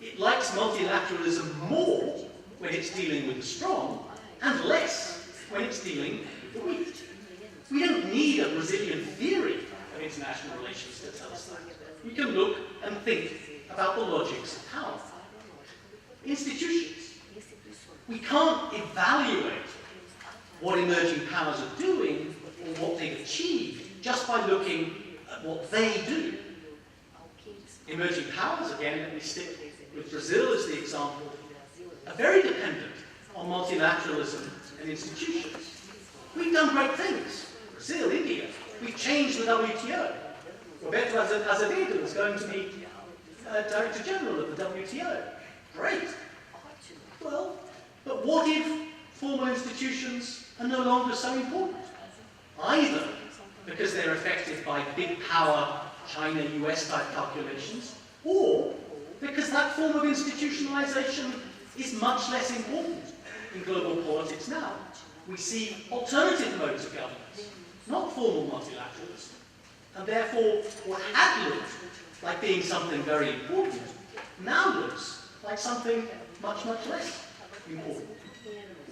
it likes multilateralism more when it's dealing with the strong, and less when it's dealing with the weak. We don't need a Brazilian theory of international relations to tell us that. We can look and think about the logics of power. Institutions. We can't evaluate what emerging powers are doing or what they've achieved just by looking at what they do. Emerging powers, again, let me stick with Brazil as the example, are very dependent on multilateralism and institutions. We've done great things. Brazil, India, we've changed the WTO. Roberto Azevedo is going to be Director General of the WTO. Great. Well, but what if formal institutions are no longer so important? Either because they're affected by big power, China, US type calculations, or because that form of institutionalization is much less important in global politics now. We see alternative modes of governance, not formal multilateralism. And therefore, what had looked like being something very important now looks like something much, much less important.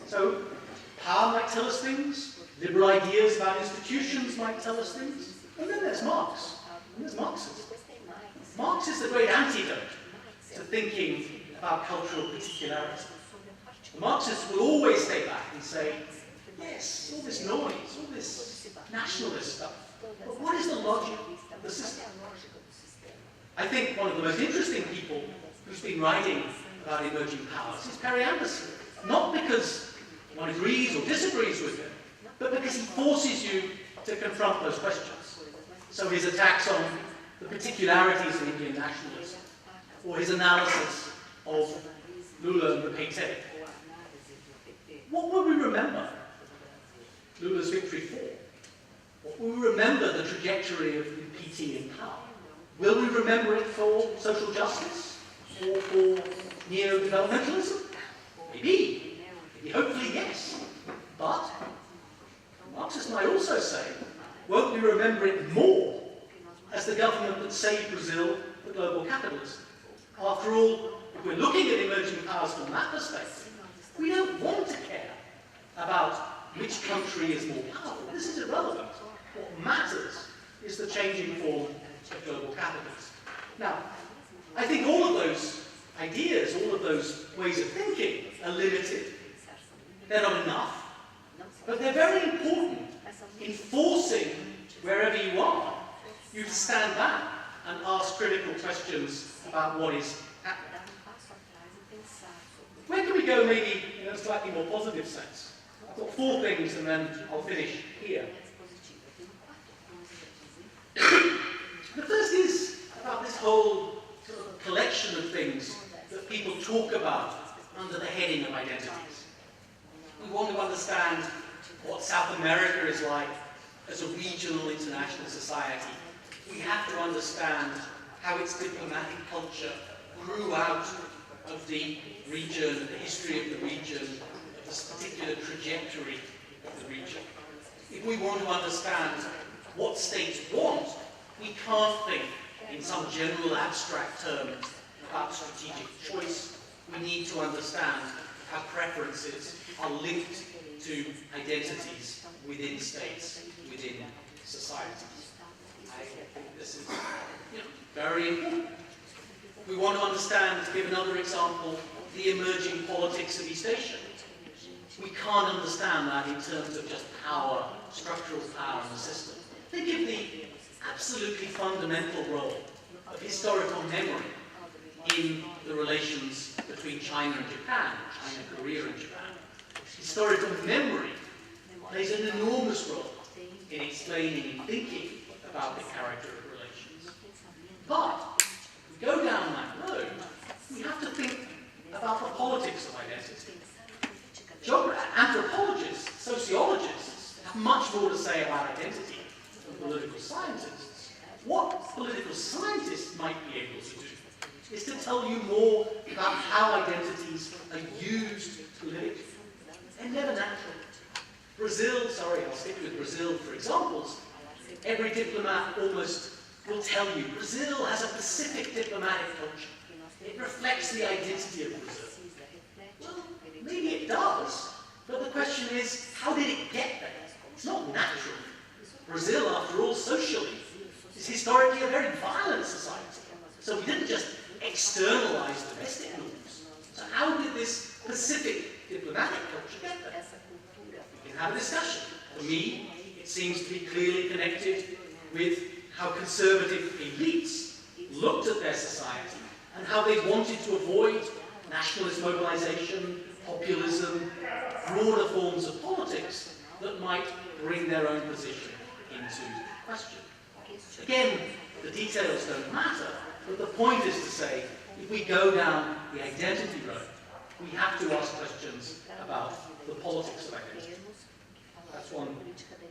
So, power might tell us things, liberal ideas about institutions might tell us things, and then there's Marx, and there's Marxism. Marx is the great antidote to thinking about cultural particularity. The Marxists will always stay back and say, yes, all this noise, all this nationalist stuff, but what is the logic of the system? I think one of the most interesting people who's been writing about emerging powers is Perry Anderson. Not because one agrees or disagrees with him, but because he forces you to confront those questions. So his attacks on the particularities of Indian nationalism, or his analysis of Lula and the Parte. What will we remember Lula's victory for? What will we remember the trajectory of the PT in power? Will we remember it for social justice? Or for neo-developmentalism? Maybe. Maybe hopefully yes. But Marxists might also say, won't we remember it more as the government that saved Brazil for global capitalism? After all, if we're looking at emerging powers from that perspective, we don't want to care about which country is more powerful. This is irrelevant. What matters is the changing form of global capitalism. Now, I think all of those ideas, all of those ways of thinking are limited. They're not enough, but they're very important in forcing, wherever you are, you to stand back and ask critical questions about what is happening. Where can we go maybe in a slightly more positive sense? I've got 4 things and then I'll finish here. The first is about this whole sort of collection of things that people talk about under the heading of identities. We want to understand what South America is like as a regional international society. We have to understand how its diplomatic culture grew out of the region, the history of the region, of this particular trajectory of the region. If we want to understand what states want, we can't think in some general abstract terms about strategic choice. We need to understand how preferences are linked to identities within states, within societies. I think this is very important. We want to understand, to give another example, the emerging politics of East Asia. We can't understand that in terms of just power, structural power in the system. Think of the absolutely fundamental role of historical memory in the relations between China and Japan, China, Korea, and Japan. Historical memory plays an enormous role in explaining and thinking about the character of relations. But if we go down that road, we have to think about the politics of identity. Anthropologists, sociologists have much more to say about identity than political scientists. What political scientists might be able to do is to tell you more about how identities are used politically. They're never natural. Brazil, sorry, I'll stick with Brazil for examples. Every diplomat almost will tell you Brazil has a specific diplomatic culture. It reflects the identity of Brazil. Well, maybe it does, but the question is, how did it get there? It's not natural. Brazil, after all, socially, is historically a very violent society. So we didn't just externalize domestic norms. So how did this Pacific diplomatic culture get there? We can have a discussion. For me, it seems to be clearly connected with how conservative elites looked at their society and how they wanted to avoid nationalist mobilization, populism, broader forms of politics that might bring their own position into question. Again, the details don't matter, but the point is to say, if we go down the identity road, we have to ask questions about the politics of identity. That's one of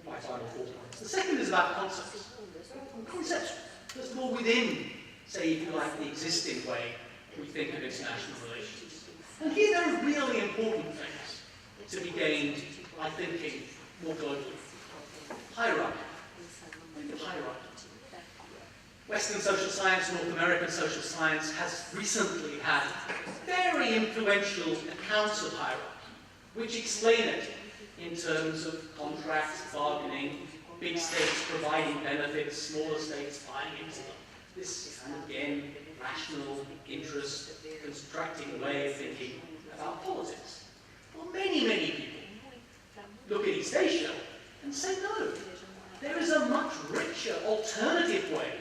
my final 4 points. The second is about concepts. Concepts that's more within, say, if you like, the existing way we think of international relations. And here there are really important things to be gained by thinking more globally. Hierarchy. Think of hierarchy. Western social science, North American social science has recently had very influential accounts of hierarchy, which explain it in terms of contracts, bargaining, big states providing benefits, smaller states buying into them. This kind of, again, rational interest, constructing way of thinking about politics. Well, many people look at East Asia and say, no, there is a much richer alternative way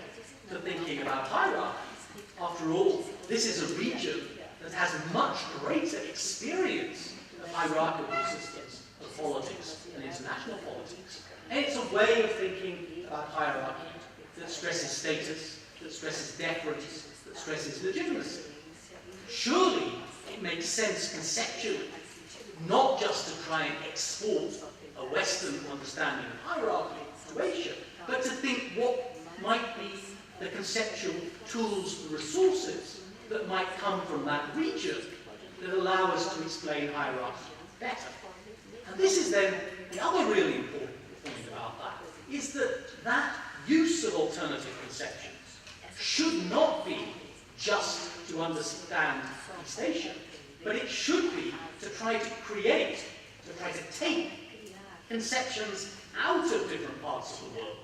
to thinking about hierarchy. After all, this is a region that has much greater experience of hierarchical systems of politics and international politics. And it's a way of thinking about hierarchy that stresses status, that stresses deference, that stresses legitimacy. Surely it makes sense conceptually, not just to try and export a Western understanding of hierarchy to Asia, but to think what might be the conceptual tools and resources that might come from that region that allow us to explain hierarchy better. And this is then the other really important point about that, is that use of alternative conceptions should not be just to understand East Asia, but it should be to try to create, to try to take conceptions out of different parts of the world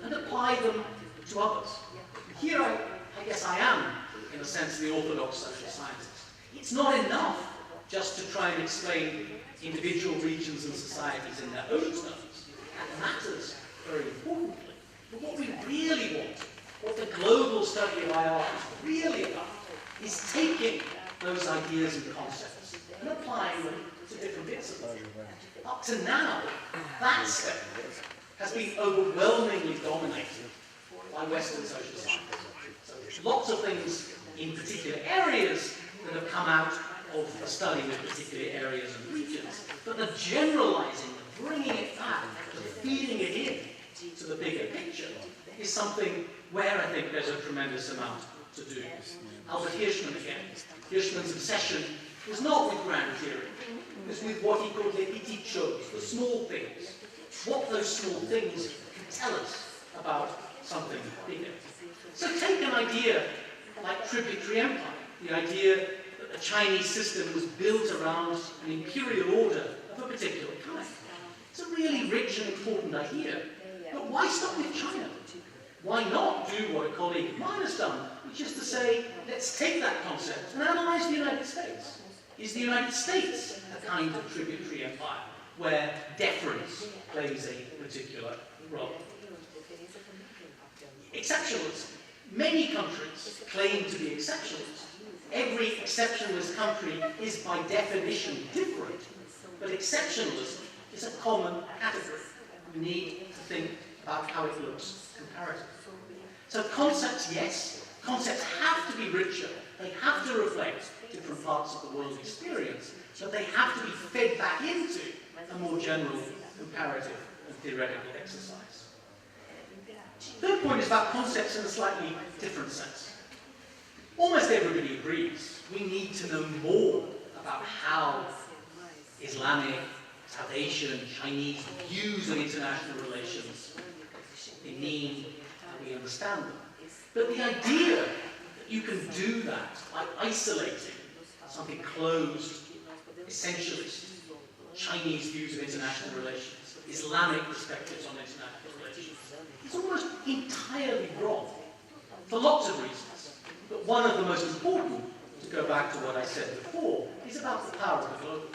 and apply them to others. Here I guess I am, in a sense, the orthodox social scientist. It's not enough just to try and explain individual regions and societies in their own terms. That matters very importantly. But what we really want, what the global study of IR is really about, is taking those ideas and concepts and applying them to different bits of them. Up to now, that step has been overwhelmingly dominated by Western social science. So there's lots of things in particular areas that have come out of the study of particular areas and regions, but the generalizing, the bringing it back, the feeding it in to the bigger picture is something where I think there's a tremendous amount to do. Albert Hirschman again. Hirschman's obsession was not with grand theory, it was with what he called les petites choses, the small things. What those small things can tell us about something bigger. So take an idea like tributary empire, the idea that the Chinese system was built around an imperial order of a particular kind. It's a really rich and important idea. But why stop with China? Why not do what a colleague of mine has done, which is to say, let's take that concept and analyze the United States. Is the United States a kind of tributary empire where deference plays a particular role? Exceptionalism. Many countries claim to be exceptionalist. Every exceptionalist country is by definition different, but exceptionalism is a common category. We need to think about how it looks comparatively. So concepts, yes. Concepts have to be richer. They have to reflect different parts of the world experience, but they have to be fed back into a more general comparative and theoretical exercise. Third point is about concepts in a slightly different sense. Almost everybody agrees we need to know more about how Islamic, South Asian, Chinese views of international relations, they mean, how we understand them. But the idea that you can do that by isolating something closed, essentialist, Chinese views of international relations, Islamic perspectives on international relations. It's almost entirely wrong, for lots of reasons. But one of the most important, to go back to what I said before, is about the power of the global.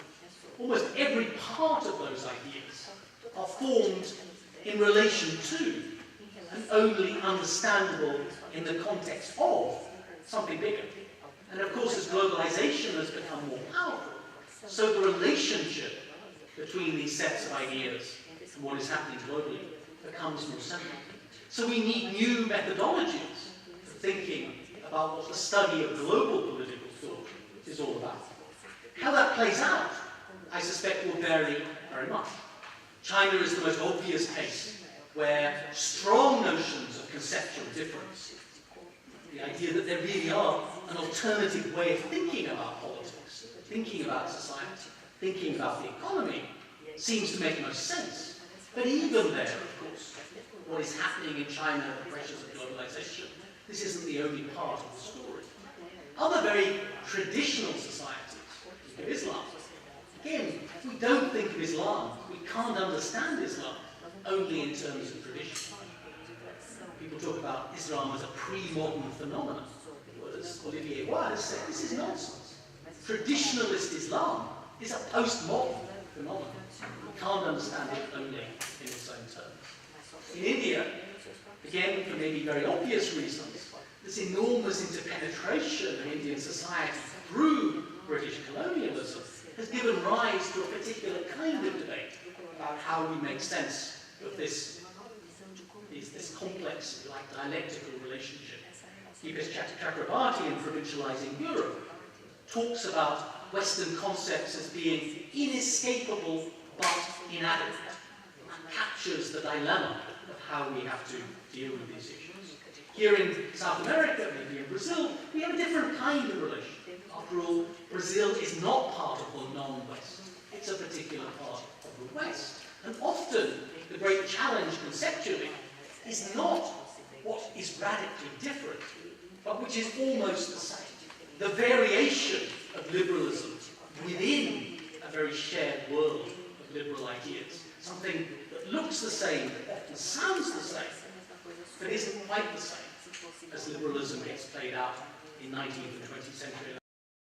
Almost every part of those ideas are formed in relation to and only understandable in the context of something bigger. And of course, as globalization has become more powerful, so the relationship between these sets of ideas and what is happening globally becomes more central. So we need new methodologies for thinking about what the study of global political thought is all about. How that plays out, I suspect, will vary very much. China is the most obvious case where strong notions of conceptual difference, the idea that there really are an alternative way of thinking about politics, thinking about society, thinking about the economy, seems to make most sense. But even there, of course, what is happening in China, the pressures of globalization, this isn't the only part of the story. Other very traditional societies, think of Islam. Again, if we don't think of Islam, we can't understand Islam only in terms of tradition. People talk about Islam as a pre-modern phenomenon. Well, as Olivier Wilde has said, this is nonsense. Traditionalist Islam is a post-modern phenomenon. We can't understand it only in its own terms. In India, again, for maybe very obvious reasons, this enormous interpenetration of Indian society through British colonialism has given rise to a particular kind of debate about how we make sense of this complex, like, dialectical relationship. Deepesh Chakrabarty, in Provincializing Europe, talks about Western concepts as being inescapable but inadequate. That captures the dilemma of how we have to deal with these issues. Here in South America, maybe in Brazil, we have a different kind of relationship. After all, Brazil is not part of the non-West. It's a particular part of the West. And often, the great challenge conceptually is not what is radically different, but which is almost the same. The variation of liberalism within a very shared world of liberal ideas. Something that looks the same, that often sounds the same, but isn't quite the same as liberalism gets played out in 19th and 20th century.